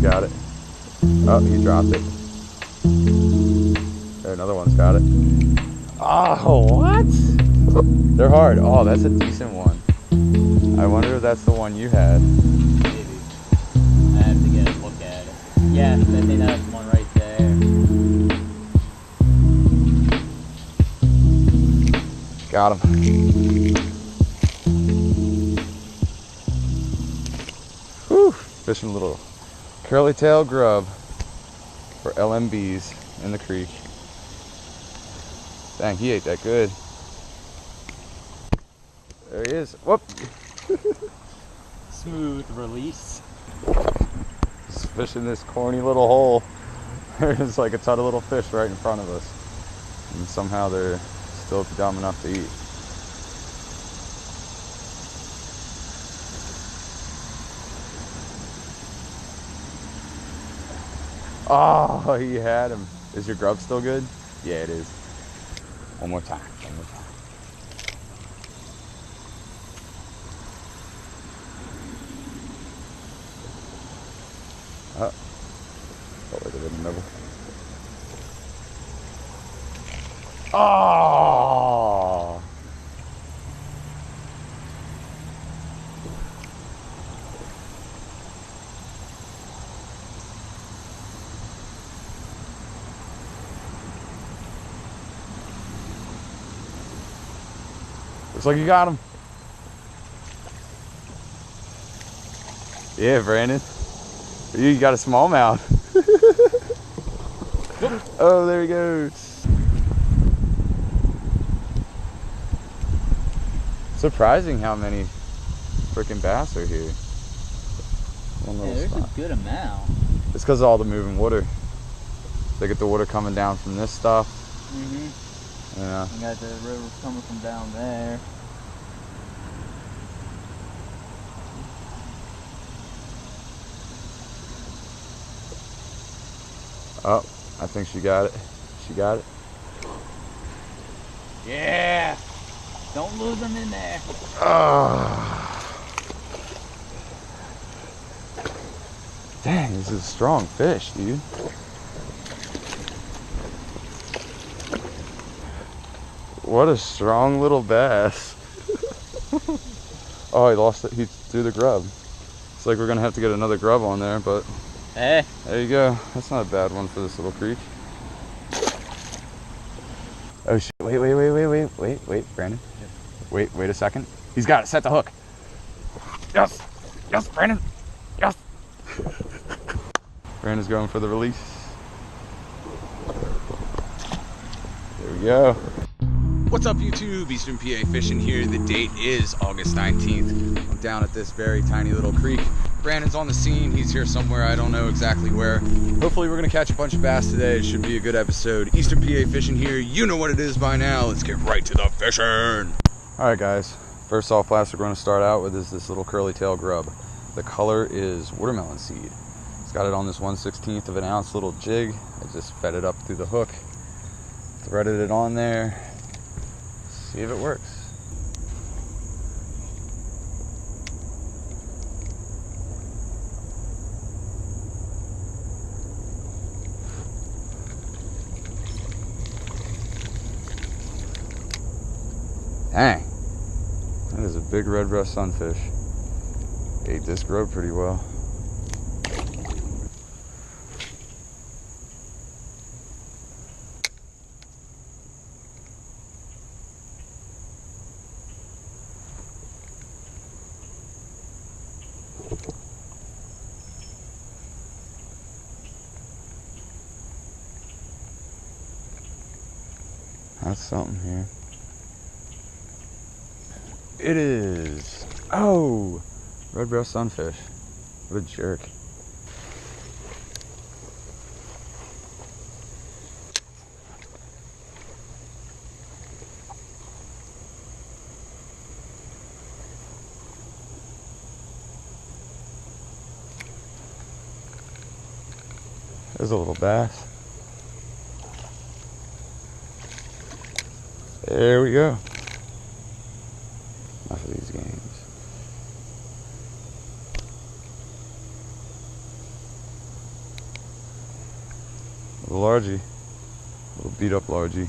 got it. Oh, he dropped it. There, another one's got it. Oh, what? They're hard. Oh, that's a decent one. I wonder if that's the one you had. Maybe. I have to get a look at it. Yeah, I think that's one right there. Got him. Whew. Fishing a little curly tail grub for LMBs in the creek. Dang, he ate that good. There he is. Whoop. Smooth release. Just fishing this corny little hole. There's like a ton of little fish right in front of us. And somehow they're still dumb enough to eat. Oh, he had him. Is your grub still good? Yeah, it is. One more time. One more time. Oh, felt like it didn't nibble. Oh! Looks like you got him. Yeah, Brandon. You got a smallmouth. Oh, there he goes. Surprising how many freaking bass are here. Yeah, there's a good amount. It's because of all the moving water. They get the water coming down from this stuff. Mm-hmm. Yeah. You got the river coming from down there. Oh, I think she got it. She got it. Yeah! Don't lose them in there. Dang, this is a strong fish, dude. What a strong little bass. Oh, he lost it. He threw the grub. It's like we're going to have to get another grub on there, but Hey. there you go. That's not a bad one for this little creek. Oh shit, wait, Brandon. Yep. Wait a second. He's got it, set the hook. Yes, Brandon, yes. Brandon's going for the release. There we go. What's up YouTube, Eastern PA Fishing here. The date is August 19th. I'm down at this very tiny little creek. Brandon's on the scene, he's here somewhere, I don't know exactly where. Hopefully we're gonna catch a bunch of bass today. It should be a good episode. Eastern PA Fishing here, you know what it is by now. Let's get right to the fishing. All right guys, first off blast we're gonna start out with is this little curly tail grub. The color is watermelon seed. It's got it on this 1/16 of an ounce little jig. I just fed it up through the hook, threaded it on there. See if it works. Dang, that is a big red breast sunfish. Ate this grub pretty well. That's something here. It is. Oh, red breast sunfish. What a jerk. There's a little bass. There we go. Enough of these games. Little largie. Little beat up largie.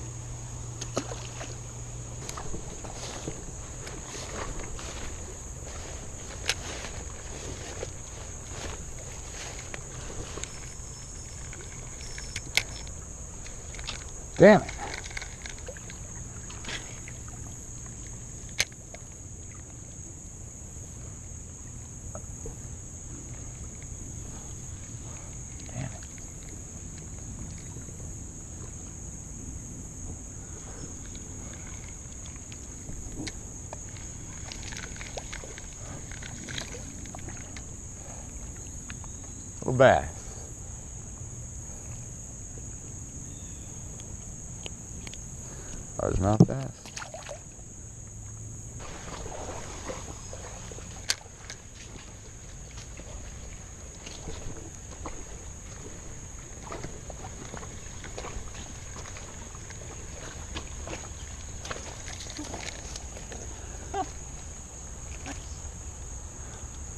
Damn it. Little bass. Largemouth bass.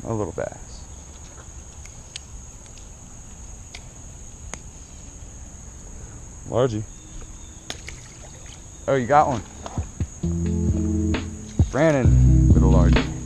A little bass. Largie. Oh, you got one. Brandon with a largie.